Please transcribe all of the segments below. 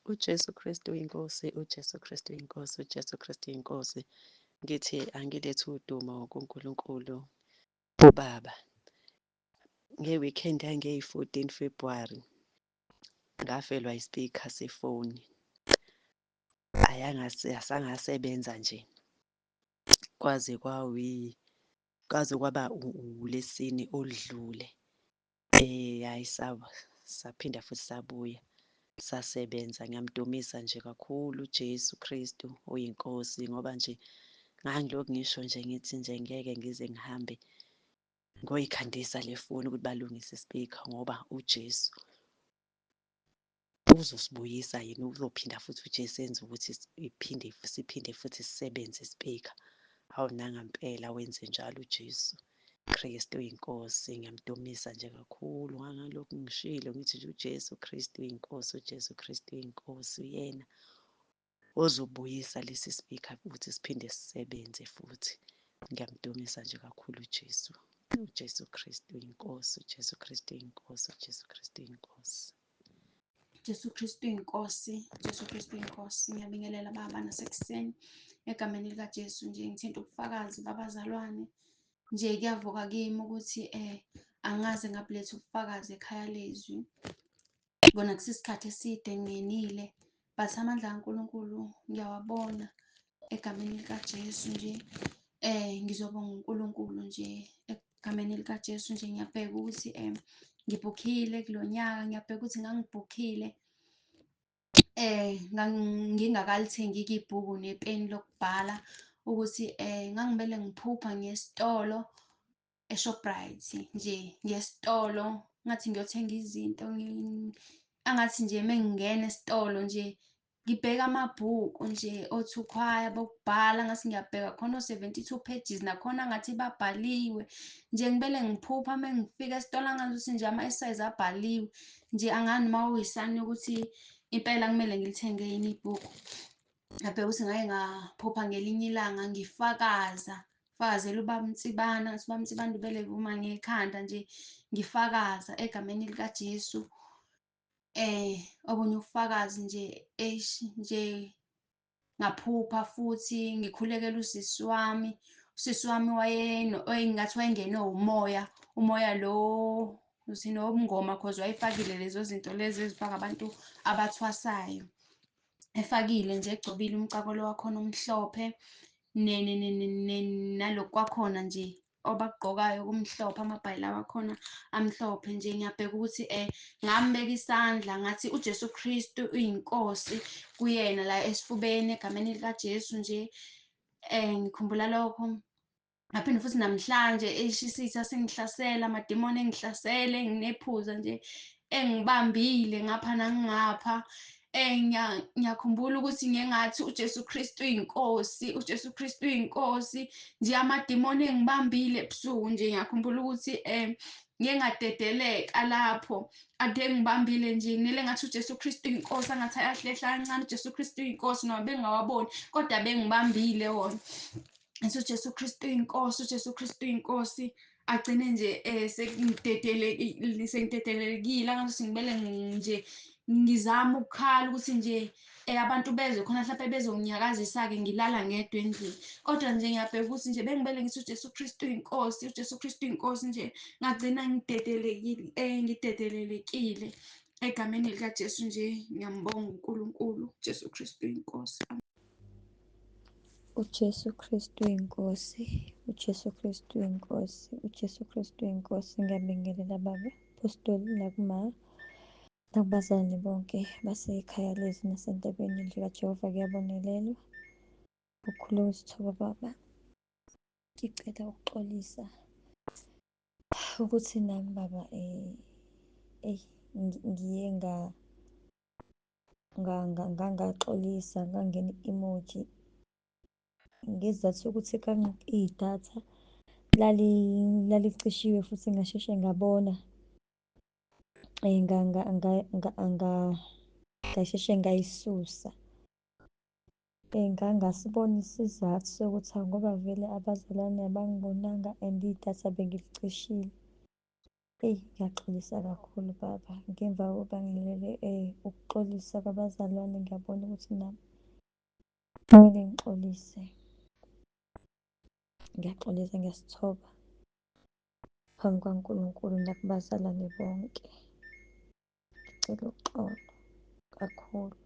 uJesu Kristu inkosi, uJesu Kristu inkosi, uJesu Kristu inkosi. Ngithi angilethe udumo kuNkulunkulu uBaba. Nge-weekend yangeyi-14 February ngafelwa isipika sefoni. Asangasebenza nje kwaze kwaze kwaba uLesine oludlule. Hhayi saphinda futhi sabuya sasebenza. Ngiyamdumisa nje kakhulu uJesu Kristu oyinkosi ngoba nje ngangilokhu ngisho nje ngithi nje ngeke ngize ngihambe ngoyikhandisa le foni ukuthi balungise isipika ngoba uJesu uzosibuyisa yini, uzophinda futhi uJesu enze ukuthi siphinde futhi sisebenze isipika. Hawu nangampela wenze njalo uJesu Kristu inkosi. Ngiyamdumisa nje kakhulu ngangalokhu ngishilo ngithi nje uJesu Kristu inkosi, uJesu Kristu inkosi. Uyena ozobuyisa lesi sipika futhi siphinde sisebenze futhi. Ngiyamdumisa nje kakhulu uJesu. uJesu Kristu inkosi, uJesu Kristu inkosi, uJesu Kristu inkosi. Jesu Kristu inkosi, Jesu Kristu inkosi. Ngiyabingelela baba nasekuseni egameni likaJesu nje ngithinta ubufakazi babazalwane. Nje kuyavuka kimi ukuthi angaze ngabuletha ubufakazi ekhaya lezwi. Bona kusisikhathi eside ngingenile but amandla kaNkulunkulu ngiyawabona egameni likaJesu nje. Ngizobonga uNkulunkulu nje egameni likaJesu nje. Ngiyabheka ukuthi ngibhukhile kulo nyaka, ngiyabheka ukuthi ngangibhukhile ngingakalithengi-ke ibhuku nepeni lokubhala ukuthi ngangimele ngiphupha ngesitolo eShoprite nje, ngesitolo ngathi ngiyothenga izinto angathi nje mengingena esitolo nje ngibheka amabhuku nje othukhwaya bokubhala ngathi ngiyabheka khona o-72 pages nakhona ngathi babhaliwe nje. Ngibele ngiphupha mengifika esitolo angazi ukuthi nje ama-size abhaliwe nje angani uma uyisani ukuthi impela kumele ngilithenge yini ibhuku. Ngabheka ukuthi ngake ngaphupha ngelinye ilanga ngifakazela ubaba Mtsibana ngathi ubaba Mtsibana ubele vuma ngekhanda nje ngifakaza egameni likaJesu. Obunye ubufakazi nje ngaphupha futhi ngikhulekela usisi wami wayengathi wayengenwe umoya lo uthini wobungoma cause wayefakile lezo zinto lezi ezifaka abantu abathwasayo. Efakile nje egcobile umcakolo wakhona omhlophe nalokhu kwakhona nje obakugqokayo kumhlophe, amabhayi lawa akhona amhlophe nje. Ngiyabheka ukuthi ngambeka isandla ngathi uJesu Kristu uyinkosi kuyena la esifubeni egameni likaJesu nje. Ngikhumbula lokho ngaphinde futhi namhlanje isitha sengihlasela, amadimoni engihlasele, nginephuza nje engibambile ngapha nangapha. Ngiyakhumbula ukuthi ngengathi uJesu Kristu uyinkosi, uJesu Kristu uyinkosi nje. Amadimoni engibambile ebusuku nje ngiyakhumbula ukuthi ngingadedeleka lapho ade ngibambile nje ngile ngathi uJesu Kristu inkosi angathi ayahlehla kancane. uJesu Kristu inkosi noma bengawaboni kodwa bengibambile wona. Ngithi uJesu Kristu inkosi, uJesu Kristu inkosi. Agcine nje sengidedelekile angathi ngibele nje ngizama ukukhala ukuthi nje abantu bezwe khona mhlawumbe bezonginyakazisa-ke ngilala ngedwa endlini. Kodwa nje ngiyabheka ukuthi nje bengibele ngithi uJesu Kristu inkosi, uJesu Kristu inkosi nje. Ngagcina ngidedelelekile egameni likaJesu nje. Ngiyambonga uNkulunkulu, uJesu Kristu inkosi. uJesu Kristu inkosi, uJesu Kristu inkosi, uJesu Kristu inkosi. Ngiyabingelela baba apostoli nakubazalwane bonke basekhaya lezi nasentabeni likaJehova. Kuyabonelelwa ukhulu wesithoba baba. Ngicela ukuxolisa ukuthi nami baba ngiye ngangaxolisa ngangena i-emoji ngezizathu sokuthi idatha lalicishiwe futhi ngasheshe ngabona ngasheshe ngayisusa. Ngangasibona isizathu sokuthi ngoba vele abazalwane abangibonanga and idatha bengilicishile. Ngiyaxolisa kakhulu baba, ngemva kokuba ngilele ukuxolisa kwabazalwane, ngiyabona ukuthi nami kumele ngixolise. Ngiyaxolisa, ngiyasithoba phambi kwaNkulunkulu nakubazalwane bonke. Ngicela uxolo kakhulu.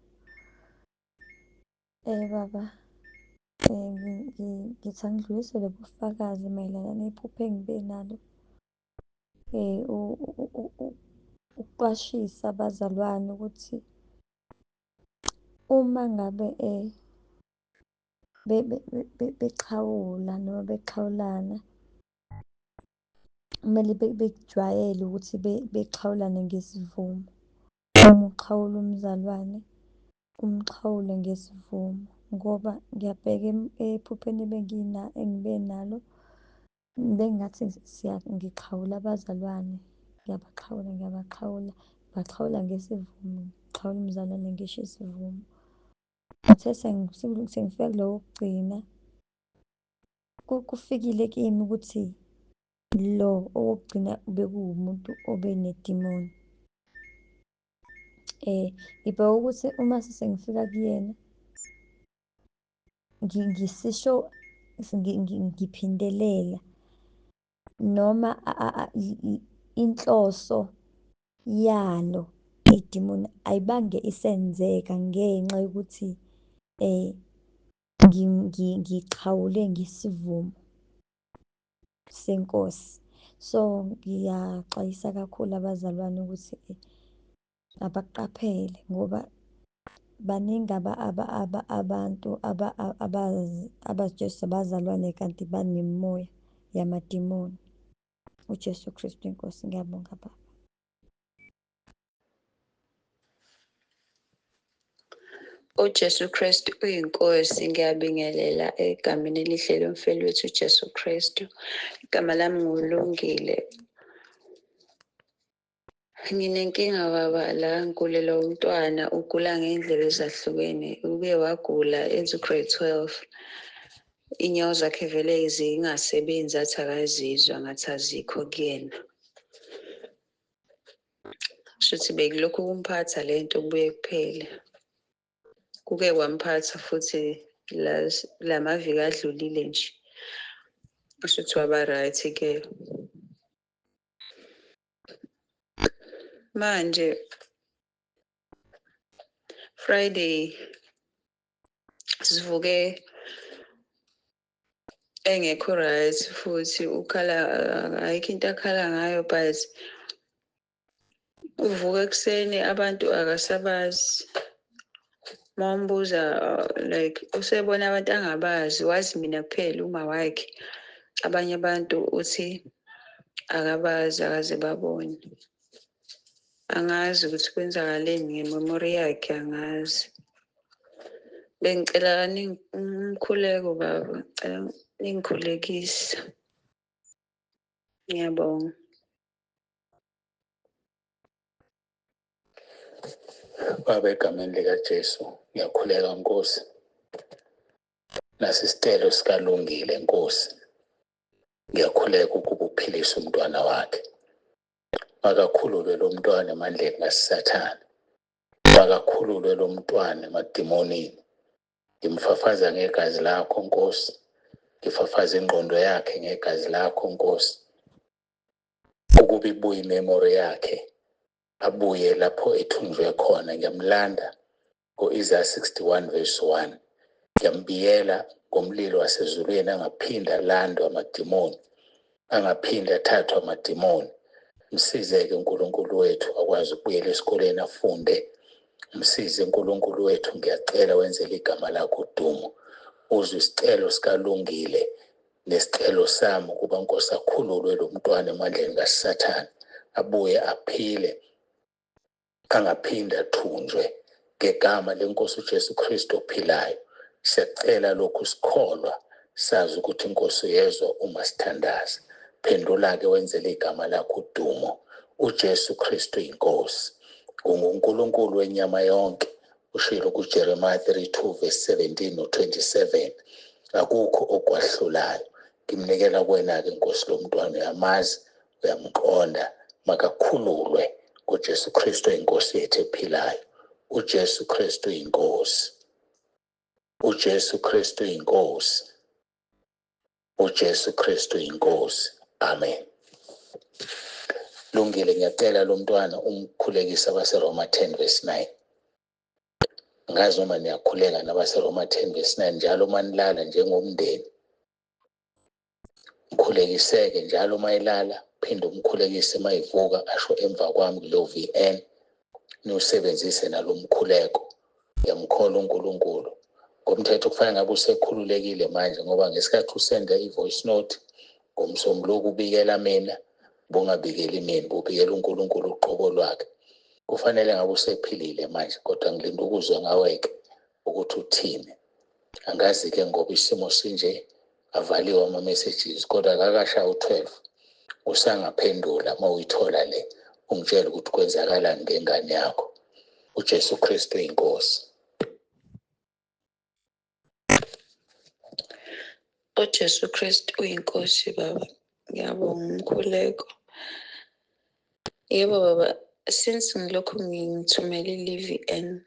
Baba, ngithi angidlulise lobu bufakazi mayelana nephupho engibe nalo, ukuqwashisa abazalwane ukuthi uma ngabe bexhawula noma bexhawulana, kumele bekujwayele ukuthi bexhawulane ngesivumo. Uma uxhawula umzalwane, umxhawule ngesivumo, ngoba ngiyabheka ephupheni engibe nalo, bengathi ngixhawula abazalwane, ngibaxhawula ngesivumo, ngixhawula umzalwane ngisho isivumo. Ngithe sengifika kulowo wokugcina, kufikile kimi ukuthi lo owokugcina bekuwumuntu obenedimoni. Ngibheka ukuthi uma sengifika kuyena, ngisisho ngiphindelela noma inhloso yalo idimoni ayibange isenzeka ngenxa yokuthi ngixhawule ngesivumo seNkosi. So, ngiyaxwayisa kakhulu abazalwane ukuthi abaqaphele ngoba baningi abantu abazijezisa abazalwane kanti banemimoya yamadimoni. UJesu Kristu Inkosi. Ngiyabonga baba. uJesu Kristu uyinkosi, ngiyabingelela egameni elihle lomfeli wethu uJesu Kristu. Igama lami nguLungile. Nginenkinga baba la, ngigulela umntwana ugula ngey'ndlela ezahlukene. Uke wagula enze u-grade 12. Iy'nyawo zakhe vele zingasebenzi, athi akazizwa ngathi azikho kuyena. Shuthi bekulokhu kumphatha lento kubuye kuphele. Kuke kwamphatha futhi la maviki adlulile nje. Shuthi waba right-ke. Manje Friday sivuke engekho right, futhi ukhala, ayikho into akhala ngayo, but uvuka ekuseni abantu akasabazi. Mawumbuza like usebona abantu angabazi, wazi mina kuphela uma wakhe. Abanye abantu uthi akabazi akaze babone. Angazi ukuthi kwenzakaleni ngememori yakhe, angazi. Bengicela umkhuleko baba, ngicela ningikhulekise. Ngiyabonga. Baba, egameni likaJesu ngiyakhuleka Nkosi. Nasi isicelo sikalungile Nkosi. Ngiyakhuleka ukuba uphilise umntwana wakhe. Makakhululwe lo mntwana emandleni kaSathane. Makakhululwe lo mntwana emadimonini. Ngimfafaza ngegazi lakho Nkosi. Ngifafaza ingqondo yakhe ngegazi lakho Nkosi. Ukuba ibuye imemori yakhe, abuye lapho ethunjwe khona. Ngiyamlanda ngo-Isaiah 61:1. Ngiyambiyela ngomlilo wasezulwini, angaphinda alandwe amadimoni, angaphinda athathwe amadimoni. Msize-ke uNkulunkulu wethu akwazi ukubuyela esikoleni afunde. Msize uNkulunkulu wethu, ngiyacela wenzele igama lakho udumo. Uzwe isicelo sikalungile nesicelo sami ukuba Nkosi akhululwe lo mntwana emandleni kaSathane, abuye aphile, angaphinde athunjwe. Ngegama leNkosi uJesu Kristu ophilayo siyacela lokhu, sikholwa, sazi ukuthi iNkosi uyezwa uma sithandaza. Phendula-ke wenzele igama lakho udumo. uJesu Kristu inkosi. UNkulunkulu wenyama yonke, ushilo kuJeremiah 32:17 no-27. Akukho okwahlulayo. Ngimnikela kuwena-ke Nkosi lo mntwana, uyamazi, uyamqonda, makakhululwe nguJesu Kristu inkosi yethu ephilayo. uJesu Kristu inkosi. uJesu Kristu inkosi. uJesu Kristu inkosi. Amen. Lungile, ngiyacela lo mntwana umkhulekise abaseRoma 10:9. Ngazi uma niyakhuleka nabaseRoma 10:9 njalo manilala njengomndeni. Mkhulekiseke njalo mayilala, phinde umkhulekise mayivuka asho emva kwami kulo VN. Niwusebenzise nalo mkhuleko. Ngiyamkholwa uNkulunkulu. Ngomthetho kufanele ngabe usekhululekile manje ngoba ngesikhathi usenda i-voice note ngomsombuluko ubikela mina, bungabikeli mina, bubikela uNkulunkulu uqobo lwakhe. Kufanele ngabe usephilile manje, kodwa ngilinda ukuzwa ngawe-ke ukuthi uthini. Angazi-ke ngoba isimo sinje, avaliwe ama-messages kodwa kakashaya u-12. Usangaphendula uma uyithola le, ungitshela ukuthi kwenzakalani ngengane yakho. uJesu Kristu inkosi. uJesu Kristu uyinkosi baba. Ngiyabonga umkhuleko. Yebo baba, since ngilokhu ngithumela i-VN,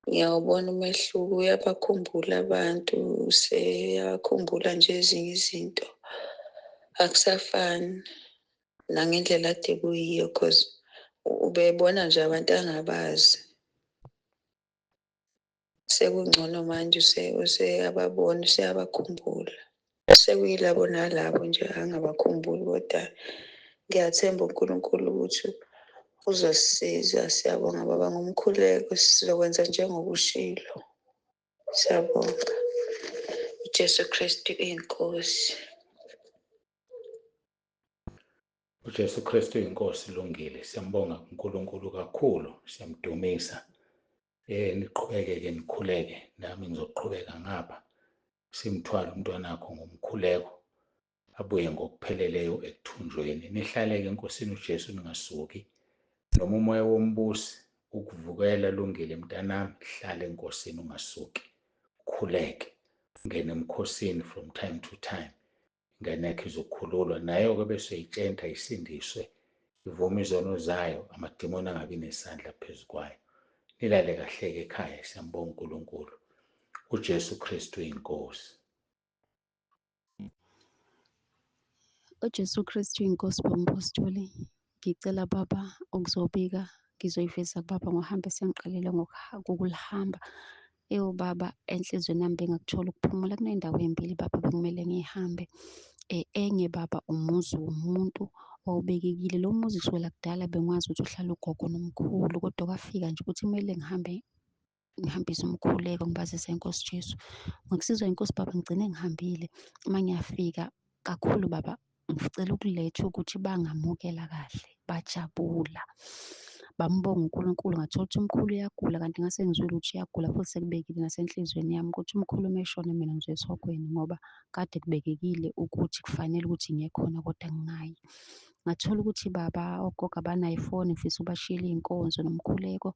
ngiyawubona umehluko, uyabakhumbula abantu, useyakhumbula nje ezinye izinto. Akusafani nangendlela ade kuyiyo cause ubebona nje abantu angabazi. Sekungcono manje useyababona, useyabakhumbula. Sekuyilabo nalabo nje angabakhumbuli, kodwa ngiyathemba uNkulunkulu ukuthi uzosisiza. Siyabonga baba ngomkhuleko, sizokwenza njengoba ushilo. Siyabonga. uJesu Kristu inkosi. uJesu Kristu inkosi. Lungile, siyambonga uNkulunkulu kakhulu, siyamdumisa. Niqhubeke-ke nikhuleke, nami ngizoqhubeka ngapha simthwala umntwanakho ngomkhuleko, abuye ngokupheleleyo ekuthunjweni. Nihlale-ke enkosini uJesu, ningasuki. Noma umoya wombusi ukuvukela, Lungile mntanami, hlale enkosini ungasuki. Khuleke, ungene emkhosini from time to time. Ingane yakho izokhululwa, nayo-ke bese uyitshenta isindiswe, ivume izono zayo, amadimoni angabi nesandla phezu kwayo. Nilale kahle-ke ekhaya, siyambonga uNkulunkulu. uJesu Kristu inkosi. uJesu Kristu inkosi bompostoli, ngicela baba ukuzobika, ngizoyiveza kubaba ngohambe sengiqalile ngokulihamba. Baba, enhlizweni yami bengakuthola ukuphumula kuney'ndawo ey'mbili baba bekumele ngihambe. Enye baba, umuzi womuntu owawubekekile. Lo muzi kusukela kudala bengwazi ukuthi uhlala ugogo nomkhulu, kodwa kwafika nje ukuthi kumele ngihambise umkhuleko ngibazise inkosi Jesu. Ngokusizwa inkosi baba ngigcine ngihambile. Uma ngiyafika kakhulu baba, ngicela ukuletha ukuthi bangamukela kahle, bajabula, bambonga uNkulunkulu. Ngathola ukuthi umkhulu uyagula, kanti ngase ngizwile ukuthi uyagula futhi sekubekile nasenhlizweni yami ukuthi umkhulu uma eshona mina ngizoya esogwini ngoba kade kubekekile ukuthi kufanele ukuthi ngiye khona kodwa ngingayi. Ngathola ukuthi baba, ogogo abanayo ifoni, ngifisa ubashiyela iy'nkonzo nomkhuleko,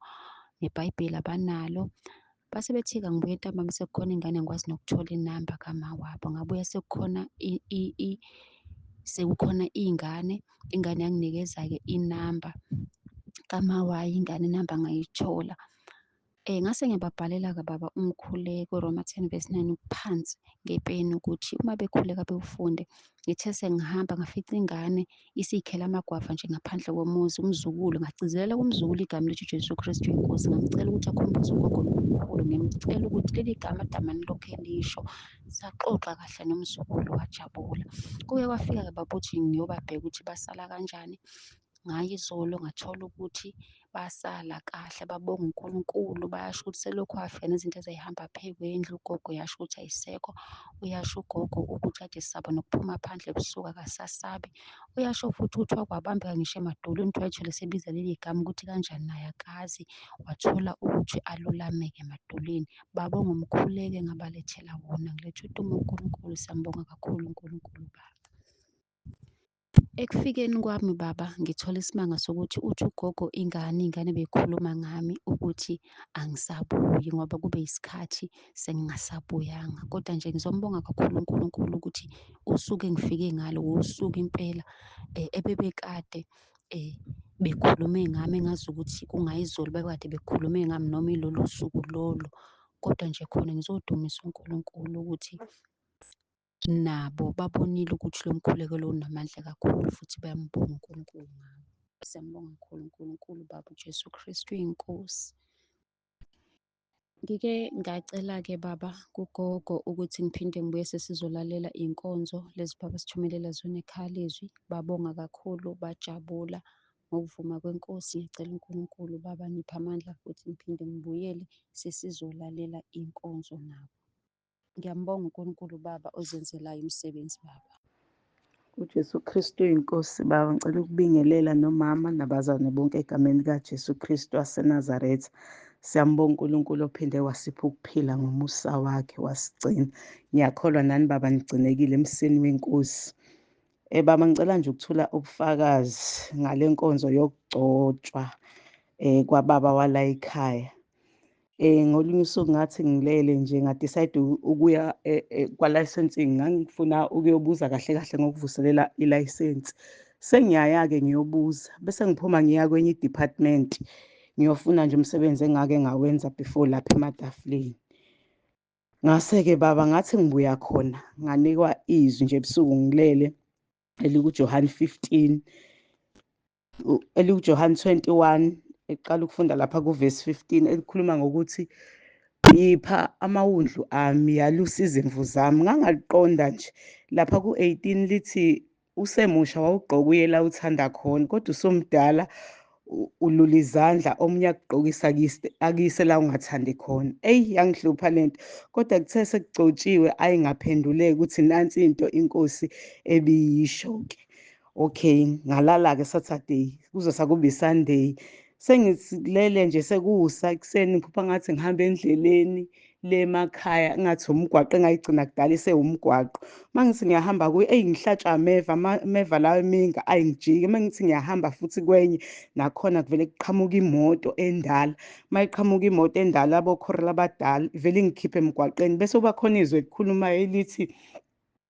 nebhayibheli abanalo. Base bethi-ke ngibuye ntambama sekukhona ingane ngikwazi nokuthola inamba kama wabo. Ngabuya sekukhona ingane yanginikeza-ke inamba kamawayi, ingane inamba ngayithola. Ngase ngiyababhalela-ke baba umkhuleko, Roma 10:9 phansi ngepeni ukuthi uma bekhuleka bewufunde. Ngithe sengihamba ngafica ingane isiyikhela amagwafa nje ngaphandle komuzi, umzukulu. Ngagcizelela kumzukulu igama lithi Jesu Kristu inkosi, ngamcela ukuthi akhumbuze ugogo nomkhulu, ngimcela ukuthi leli gama damani lokhu elisho. Saxoxa kahle nomzukulu, wajabula. Kuye kwafika-ke baba ukuthi ngiyobabheka ukuthi basala kanjani. Ngayo izolo ngathola ukuthi basala kahle, babonga uNkulunkulu. Bayasho ukuthi selokhu wafika nezinto ezayihamba phekwendlu. Ugogo uyasho ukuthi ayisekho. Uyasho ugogo ukuthi ade sisaba nokuphuma phandle ebusuku akasasabi. Uyasho futhi ukuthi wakwabambeka ngisho emadolweni, ukuthi wayethole sebiza leli gama ukuthi kanjani naye akazi. Wathola ukuthi alulameke emadolweni. Babonga umkhuleko engabalethela wona. Ngiletha udumo uNkulunkulu, siyambonga kakhulu uNkulunkulu baba. Ekufikeni kwami baba ngithola isimanga sokuthi uthi ugogo ingane beyikhuluma ngami ukuthi angisabuyi ngoba kube yisikhathi sengingasabuyanga. Kodwa nje ngizombonga kakhulu uNkulunkulu ukuthi usuku engifike ngalo usuku impela ebebekade bekhulume ngami engazi ukuthi kungayizolo bekade bekhulume ngami noma ilolo suku lolo. Kodwa nje khona ngizodumisa uNkulunkulu ukuthi nabo babonile ukuthi lo mkhuleko lo unamandla kakhulu futhi bayambonga uNkulunkulu ngawo. Siyambonga kakhulu uNkulunkulu Baba uJesu Kristu iNkosi. Ngike ngacela-ke baba kugogo ukuthi ngiphinde ngibuye sesizolalela iy'nkonzo lezi baba sithumelela zona ekhaya lezwi. Babonga kakhulu, bajabula ngokuvuma kwenkosi. Ngiyacela uNkulunkulu baba niphe amandla futhi ngiphinde ngibuyele sesizolalela iy'nkonzo nabo. Ngiyambonga uNkulunkulu baba ozenzelayo umsebenzi baba. uJesu Kristu inkosi baba, ngicela ukubingelela nomama nabazane bonke egameni likaJesu Kristu waseNazaretha. Siyambonga uNkulunkulu ophinde wasipha ukuphila ngomusa wakhe wasigcina. Ngiyakholwa nani baba nigcinekile emseni wenkosi. Baba ngicela nje ukuthula ubufakazi ngale nkonzo yokugcotshwa kwababa wala ekhaya. Ngolunye usuku ngathi ngilele nje ngadicide ukuya kwa-licensing. Ngangifuna ukuyobuza kahle kahle ngokuvuselela ilayisensi. Sengiyaya-ke ngiyobuza bese ngiphuma ngiya kwenye i-department ngiyofuna nje umsebenzi engake ngawenza before lapha ematafuleni. Ngase-ke baba ngathi ngibuya khona nganikwa izwi nje ebusuku ngilele elikuJohane 15, elikuJohane 21 eqala ukufunda lapha kuvesi 15 elikhuluma ngokuthi ngipha amawundlu ami yalusa izimvu zami. Ngangaliqonda nje lapha ku-18 lithi usemusha wawugqoka uyela uthanda khona kodwa usumdala ulula izandla omunye akugqokisa akuyise la ungathandi khona. Yangihlupha lento kodwa kuthe sekugcotshiwe ayi ngaphenduleka ukuthi nansi into inkosi ebiyisho-ke. Okay, ngalala-ke Saturday kuze sakube iSunday. Sengilele nje sekuwusa ekuseni ngiphupha ngathi ngihamba endleleni le emakhaya ngathi umgwaqo engayigcina kudala isewumgwaqo. Mangithi ngiyahamba kuyo ngihlatshwa ameva lawa eminga ayingijike. Mangithi ngiyahamba futhi kwenye nakhona kuvele kuqhamuka imoto endala. Mayiqhamuka imoto endala abokhorela abadala vele ingikhiphe emgwaqeni bese kuba khona izwi elikhulumayo elithi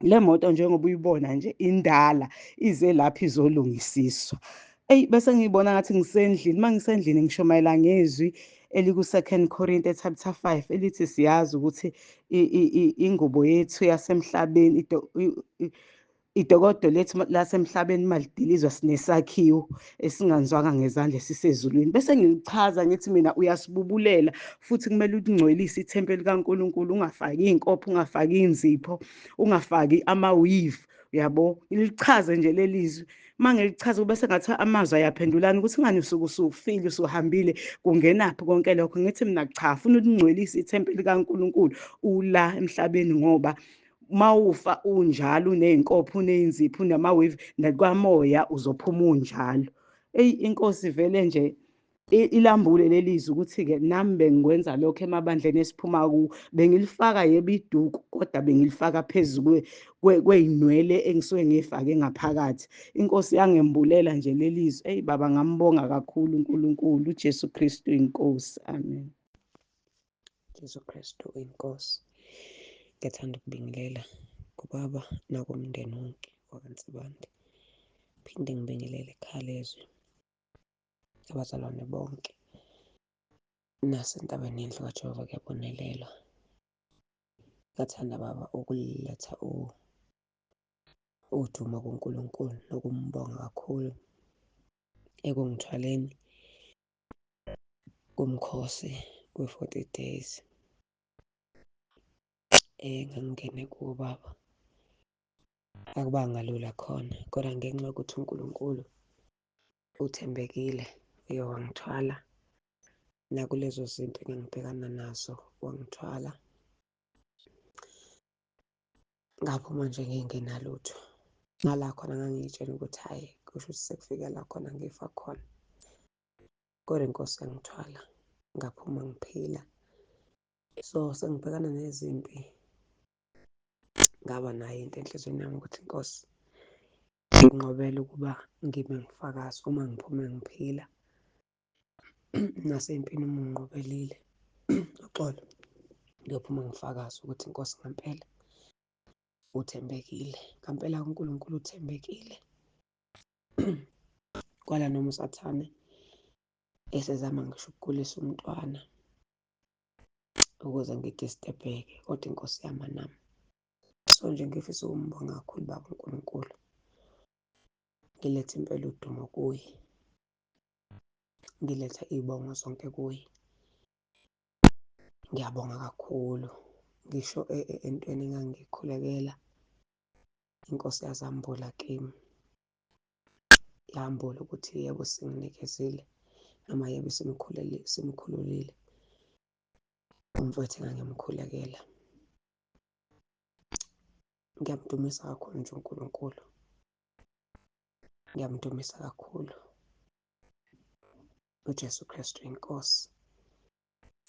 le moto njengoba uyibona nje indala ize lapha izolungisiswa. Bese ngiyibona ngathi ngisendlini. Mangisendlini ngisho mayelana ngezwi eliku-2 Corinthians chapter 5 elithi siyazi ukuthi ingubo yethu yasemhlabeni idokodo lethu lasemhlabeni malidilizwa sinesakhiwo esinganzwanga ngezandla esisezulwini. Bese ngilichaza ngithi mina uyasibubulela futhi kumele ulingcwelise ithempeli likaNkulunkulu, ungafaki iy'nkopho, ungafaki inzipho, ungafaki ama-weave, uyabo. Ngilichaze nje lelizwi. Mangilichaza bese ngathi amazwi ayaphendulana ukuthi ngani usuke usufile usuhambile kungenaphi konke lokho. Ngithi mina cha, funa ulingcwelise ithempeli likaNkulunkulu ula emhlabeni ngoba mawufa unjalo uney'nkopho uney'nzipho unama-weave nakwamoya uzophuma unjalo. Inkosi vele nje ilambule lelizwi ukuthi-ke nami bengikwenza lokho emabandleni esiphuma kuwo. Bengilifaka yebo iduku kodwa bengilifaka phezu kwey'nwele engisuke ngiy'fake ngaphakathi. Inkosi yangembulela nje lelizwi. Baba ngambonga kakhulu uNkulunkulu. uJesu Kristu inkosi. Amen. Jesu Kristu inkosi. Ngiyathanda ukubingelela kubaba nakumndeni wonke wakwaNsibande. Phinde ngibingelele ekhaya lezwi abazalwane bonke nasentabeni yendlu kaJehova kuyabonelelwa. Ngathanda baba ukuletha udumo kuNkulunkulu nokumbonga kakhulu ekungithwaleni kumkhosi we-40 days ngangingene kuwo baba. Akubanga lula khona kodwa ngenxa yokuthi uNkulunkulu uthembekile uye wangithwala nakulezo zinto engangibhekana nazo wangithwala. Ngaphuma nje ngingenalutho. Ngala khona ngangiyitshela ukuthi hhayi kusho ukuthi sekufike la khona ngifa khona. Kodwa inkosi yangithwala ngaphuma ngiphila. So sengibhekana nezimpi ngaba nayo into enhlizweni yami ukuthi Nkosi nginqobela ukuba ngibe ngifakazi uma ngiphume ngiphila nasempini uma unginqobelile uxolo, ngiyophuma ngifakaze ukuthi Nkosi ngempela uthembekile, ngempela uNkulunkulu uthembekile. Kwala noma usathane esezama ngisho ukugulisa umntwana ukuze ngidistebheke, kodwa Inkosi yami anami. So nje ngifisa ukumbonga kakhulu Baba uNkulunkulu, ngiletha impela udumo kuye, ngiletha iy'bongo zonke kuye. Ngiyabonga kakhulu, ngisho entweni engangikhulekela Inkosi yazambula kimi, yambula ukuthi yebo singinikezile noma yebo simkhululile umfowethu engangimkhulekela. Ngiyamdumisa kakhulu nje uNkulunkulu, ngiyamdumisa kakhulu uJesu Kristu inkosi.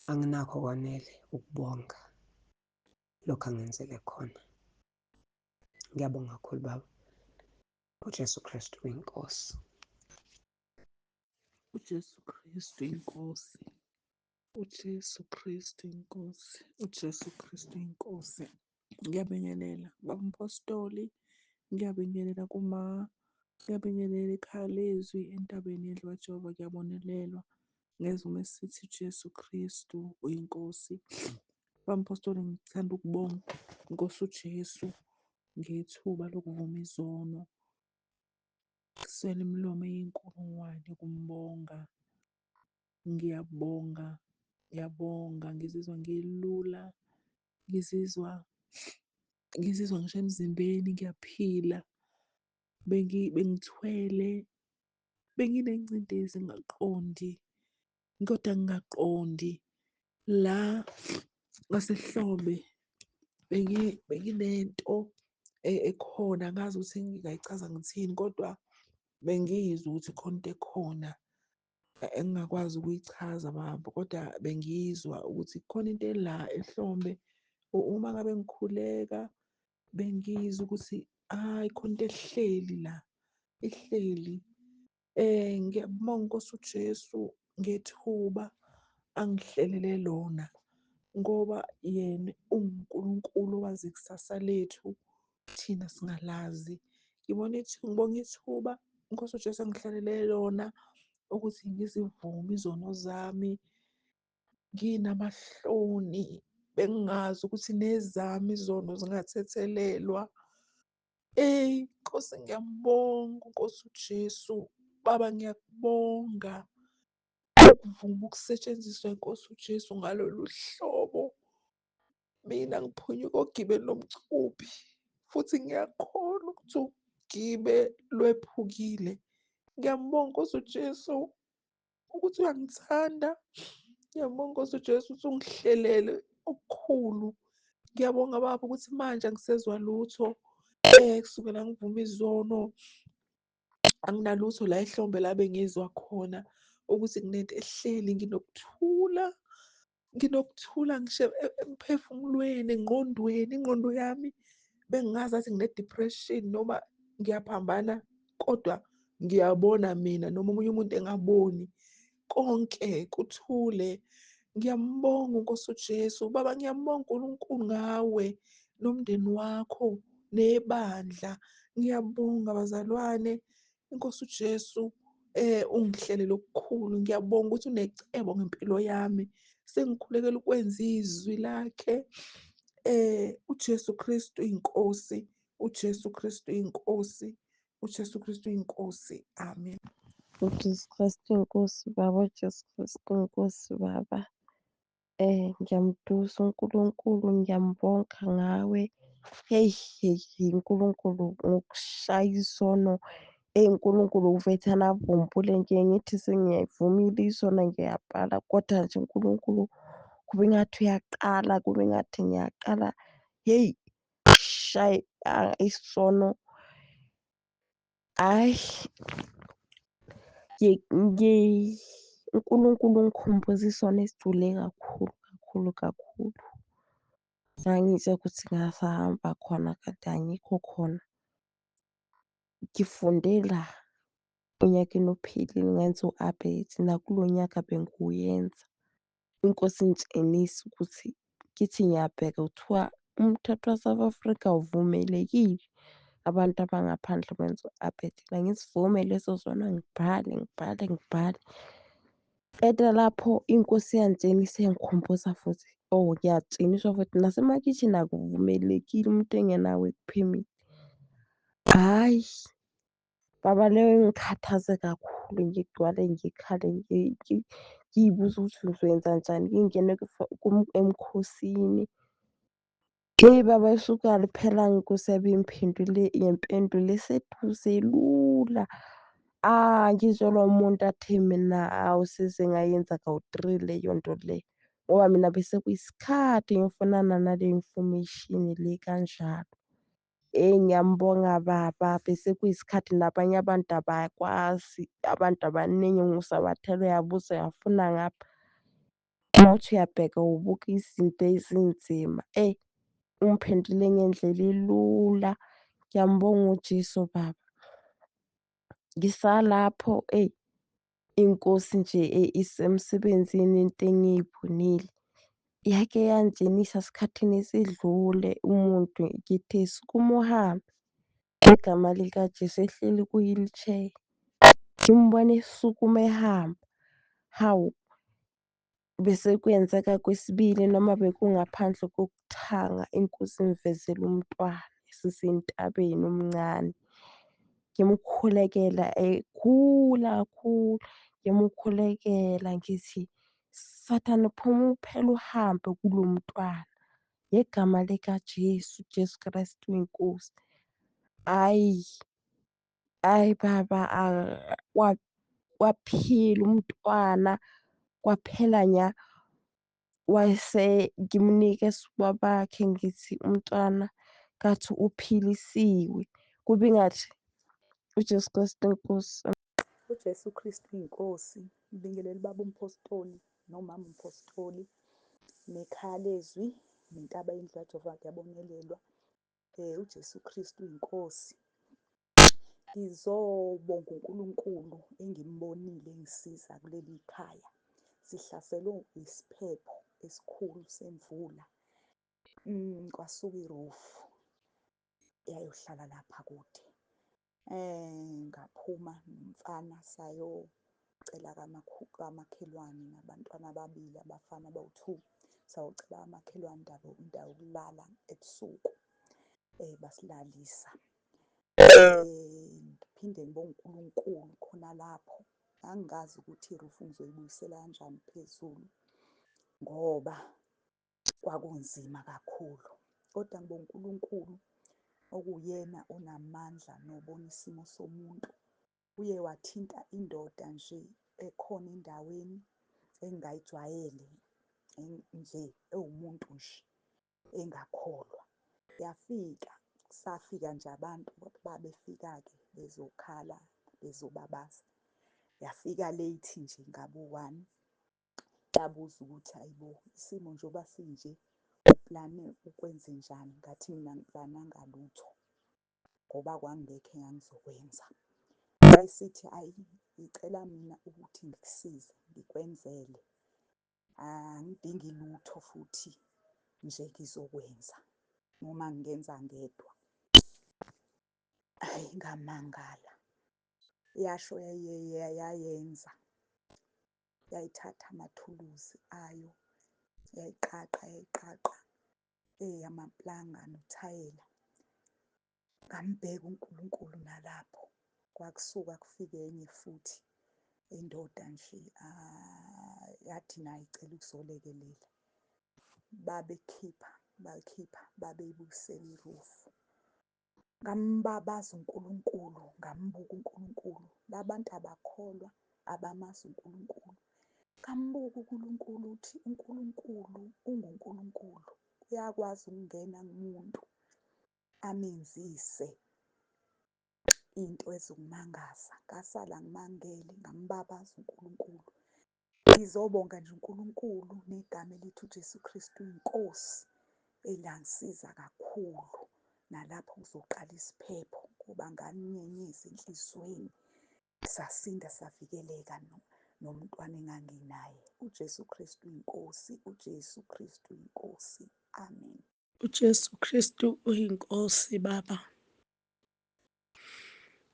Anginakho kwanele ukubonga lokhu angenzele khona. Ngiyabonga kakhulu Baba, uJesu Kristu inkosi. uJesu Kristu inkosi, uJesu Kristu inkosi, uJesu Kristu inkosi. Ngiyabingelela Baba Mpostoli, ngiyabingelela ngiyabingelela ekhaya lezwi entabeni yendlu kaJehova, kuyabonelelwa ngezimo esithi uJesu Kristu uyinkosi. Baba Mpostoli, ngithanda ukubonga Nkosi uJesu ngethuba lokuvuma izono. Kuswele imilomo eyinkulungwane kumbonga. Ngiyabonga, ngiyabonga, ngizizwa ngilula, ngizizwa ngisho emzimbeni ngiyaphila. Bengithwele, benginengcindezi ngingaqondi, kodwa ngingaqondi la ngasehlombe benginento ekhona, angazi ukuthi ngingayichaza ngithini, kodwa bengizwa ukuthi khona into ekhona engingakwazi ukuyichaza Baba, kodwa bengizwa ukuthi khona into ela ehlombe. Uma ngabe ngikhuleka bengizwa ukuthi hhayi khona into ehleli la, ihleli. Ngiyabonga Nkosi uJesu ngethuba angihlelele lona, ngoba yena uNkulunkulu owazi ikusasa lethu thina singalazi. Ngibonga ithuba Nkosi uJesu angihlalele lona ukuthi ngizivume izono zami. Nginamahloni, bengingazi ukuthi nezami izono zingathethelelwa. Nkosi ngiyambonga uNkosi uJesu. Baba ngiyakubonga ukuvuma ukusetshenziswa Nkosi uJesu ngalolu hlobo. Mina ngiphunyuka ogibeni lomcuphi futhi ngiyakholwa ukuthi ugibe lwephukile. Ngiyambonga Nkosi uJesu ukuthi uyangithanda. Ngiyabonga Nkosi uJesu ukuthi ungihlelele okukhulu. Ngiyabonga Baba ukuthi manje angisezwa lutho kusukela ngivuma izono. Anginalutho la ehlombe la bengizwa khona ukuthi kunento ehleli. Nginokuthula ngisho emphefumulweni, engqondweni. Ingqondo yami bengingazathi ngine-depression noma ngiyaphambana, kodwa ngiyabona mina noma omunye umuntu engaboni, konke kuthule. Ngiyambonga uNkosi uJesu. Baba ngiyambonga uNkulunkulu ngawe nomndeni wakho nebandla. Ngiyabonga bazalwane, Inkosi uJesu ungihlelele okukhulu. Ngiyabonga ukuthi unecebo ngempilo yami. Sengikhulekela ukwenza izwi lakhe. uJesu Kristu inkosi, uJesu Kristu inkosi, uJesu Kristu inkosi. Amen. uJesu Kristu inkosi Baba, uJesu Kristu inkosi Baba. Ngiyamdusa uNkulunkulu, ngiyambonga ngawe. Heyi uNkulunkulu ngokushaya isono. uNkulunkulu uvethana avumbule nje ngithi sengiyayivumile isono ngiyabhala, kodwa nje uNkulunkulu kube ngathi uyaqala, kube ngathi ngiyaqala. Heyi shaya isono. Hhayi uNkulunkulu ungikhumbuze isono esidlule kakhulu kakhulu kakhulu. Ngangizwa ukuthi ngasahamba khona kanti angikho khona. ngifundela onyakeni ophelile ngenza u-update nakulo nyaka bengiwuyenza. Inkosi ingitshengisa ukuthi ngithi ngiyabheka kuthiwa umthetho wa-South Africa awuvumelekile abantu abangaphandle benza u-update. Ngisivume leso sona ngibhale. Qeda lapho inkosi iyangitshengisa yangikhumbuza futhi, oh ngiyatshengiswa futhi nasemakhishini akuvumelekile umuntu engenawo work permit. Hhayi, baba leyo ingikhathaze kakhulu ngigcwale ngikhale ngiy'buza ukuthi ngizoyenzenjani ngingene emkhosini. Hheyi baba isukali phela inkosi yabe ngempendulo eseduze lula. Ngizolwa umuntu athe mina awusize ngayenza kawu-3 leyo nto leyo. Ngoba mina bese kuyisikhathi ngifunana nale information le kanjalo. Ngiyambonga baba bese kuyisikhathi nabanye abantu abakwazi, abantu abaningi ngisabathela uyabuza uyafuna ngapha. Mawuthi uyabheka ubuka izinto ezinzima. Ungiphendule ngendlela elula. Ngiyambonga uJesu baba. Ngisalapho inkosi nje isemsebenzini into engiyibonile. Yake yangitshengisa esikhathini esidlule umuntu ngithe sukuma uhambe ngegama likaJesu ehleli ku-wheelchair. Ngimbone esukuma ehamba. Hawu, bese kuyenzeka kwesibili noma bekungaphandle kokuthanga inkosi ingivezela umntwana esisentabeni omncane. Ngimkhulekela ekhula kakhulu, ngimkhulekela ngithi Sathane phuma uphela uhambe kulo mntwana ngegama likaJesu, Jesu Kristu inkosi. Hhayi baba waphila umntwana kwaphela nya wase ngimnike bakhe ngithi umntwana kathi uphilisiwe. Kube ngathi uJesu Kristu inkosi. UJesu Kristu inkosi. Ngibingelele baba umpostoli nomama umpostoli nekhaya lezwi nentaba yendlu kaJehova kuyabongelelwa. UJesu Kristu inkosi. Ngizobonga uNkulunkulu engimbonile engisiza kuleli khaya. Sihlaselwe isiphepho esikhulu semvula. Kwasuka irufu yayohlala lapha kude. Ngaphuma nomfana sayocela kamakhelwane nabantwana ababili abafana abawu-2. Sayocela kamakhelwane indawo yokulala ebusuku. Basilalisa. Ngiphinde ngibonge uNkulunkulu khona lapho. Angingazi ukuthi irufu ngizoyibuyisela kanjani phezulu ngoba kwakunzima kakhulu. Kodwa ngibonga uNkulunkulu okuyena onamandla nobona isimo somuntu. Uye wathinta indoda nje ekhona endaweni engingayijwayele nje ewumuntu nje engakholwa. Yafika, safika nje abantu babefika-ke bezokhala bezobabaza. Yafika late nje ngabo-1. Yabuza ukuthi hayibo isimo njengoba sinje uplane ukwenze njani? Ngathi mina angiplananga lutho ngoba kwangekho engangizokwenza. Wayesithi hhayi ngicela mina ukuthi ngikusize ngikwenzele. Angidingi lutho futhi nje ngizokwenza noma ngingenza ngedwa. Hhayi ngamangala. Yasho yayenza. Yayithatha amathuluzi ayo yayiqaqa amaplanga nothayela. Ngambheka uNkulunkulu nalapho. Kwakusuka kufike enye futhi indoda nje yathi nayo icela ukuzolekelela. Babeyibuyisela irufu. Ngambabaza uNkulunkulu, ngambuka uNkulunkulu. La bantu abakholwa abamazi uNkulunkulu. Ngambuka uNkulunkulu ukuthi uNkulunkulu unguNkulunkulu. Uyakwazi ukungena kumuntu amenzise into ezokumangaza. Ngasala ngimangele ngambabaza uNkulunkulu. Ngizobonga nje uNkulunkulu negama elithi uJesu Kristu inkosi elangisiza kakhulu nalapho kuzoqala isiphepho banganyenyeza enhliziyweni, sasinda savikeleka nomntwana enganginaye. uJesu Kristu inkosi, uJesu Kristu inkosi. Amen. uJesu Kristu uyinkosi baba.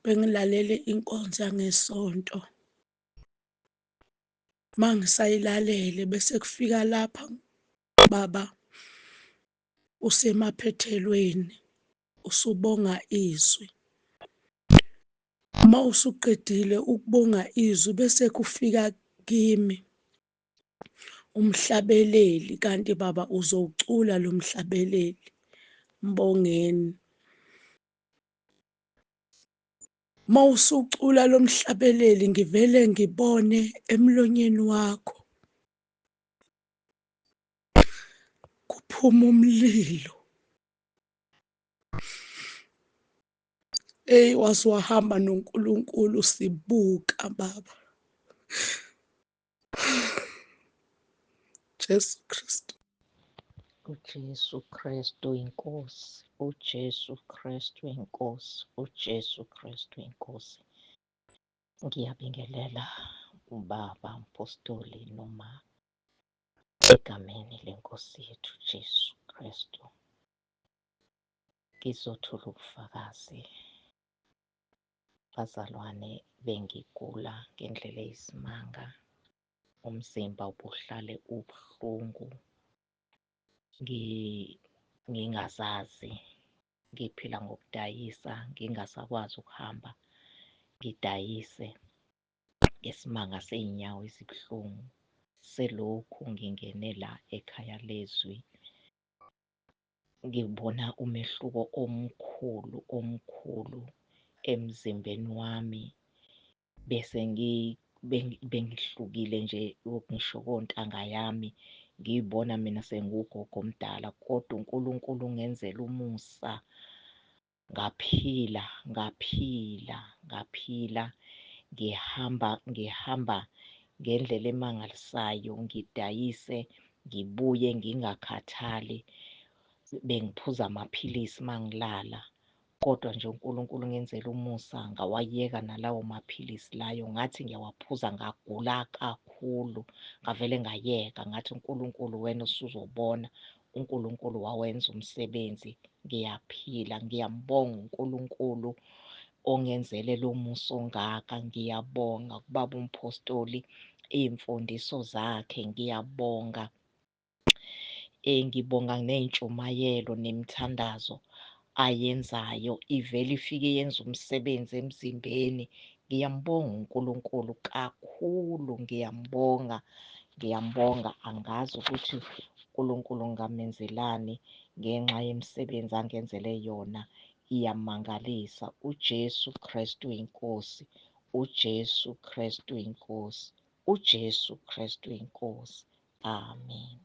Bengilalele inkonzo yangesonto. Mangisayilalele bese kufika lapha baba usemaphethelweni usubonga izwi. Uma usuqedile ukubonga izwi bese kufika kimi umhlabeleli, kanti baba uzowucula lo mhlabeleli. Mbongeni. Uma usucula lo mhlabeleli ngivele ngibone emlonyeni wakho kuphuma umlilo. Wasuwahamba noNkulunkulu sibuka baba. Jesu Kristu. uJesu Kristu inkosi, uJesu Kristu inkosi, uJesu Kristu inkosi. Ngiyabingelela ubaba Mpostoli noma egameni lenkosi yethu Jesu Kristu. Ngizothula ubufakazi. Bazalwane, bengigula ngendlela eyisimanga. Umzimba ubuhlale ubuhlungu. Ngingazazi, ngiphila ngokudayisa, ngingasakwazi ukuhamba ngidayise ngesimanga sey'nyawo ezibuhlungu. Selokhu ngingene la ekhaya lezwi, ngibona umehluko omkhulu emzimbeni wami. Bese bengihlukile nje ngisho kontanga yami, ngiy'bona mina sengugogo omdala, kodwa uNkulunkulu ungenzela umusa. Ngaphila. Ngihamba ngendlela emangalisayo, ngidayise, ngibuye ngingakhathali. Bengiphuza amaphilisi mangilala, kodwa nje uNkulunkulu ungenzela umusa, ngawayeka nalawo maphilisi layo. Ngathi ngiyawaphuza ngagula kakhulu, ngavele ngayeka. Ngathi uNkulunkulu wena usuzobona, uNkulunkulu wawenza umsebenzi. Ngiyaphila, ngiyambonga uNkulunkulu ongenzele lo musa ongaka. Ngiyabonga kubaba uMphostoli, iy'mfundiso zakhe ngiyabonga. Ngibonga ney'ntshumayelo nemithandazo ayenzayo, ivele ifike yenza umsebenzi emzimbeni. Ngiyambonga uNkulunkulu kakhulu, ngiyambonga. Angazi ukuthi uNkulunkulu ngamenzelani ngenxa yemisebenzi angenzele yona, iyamangalisa. uJesu Kristu inkosi, uJesu Kristu inkosi, uJesu Kristu inkosi. Amen.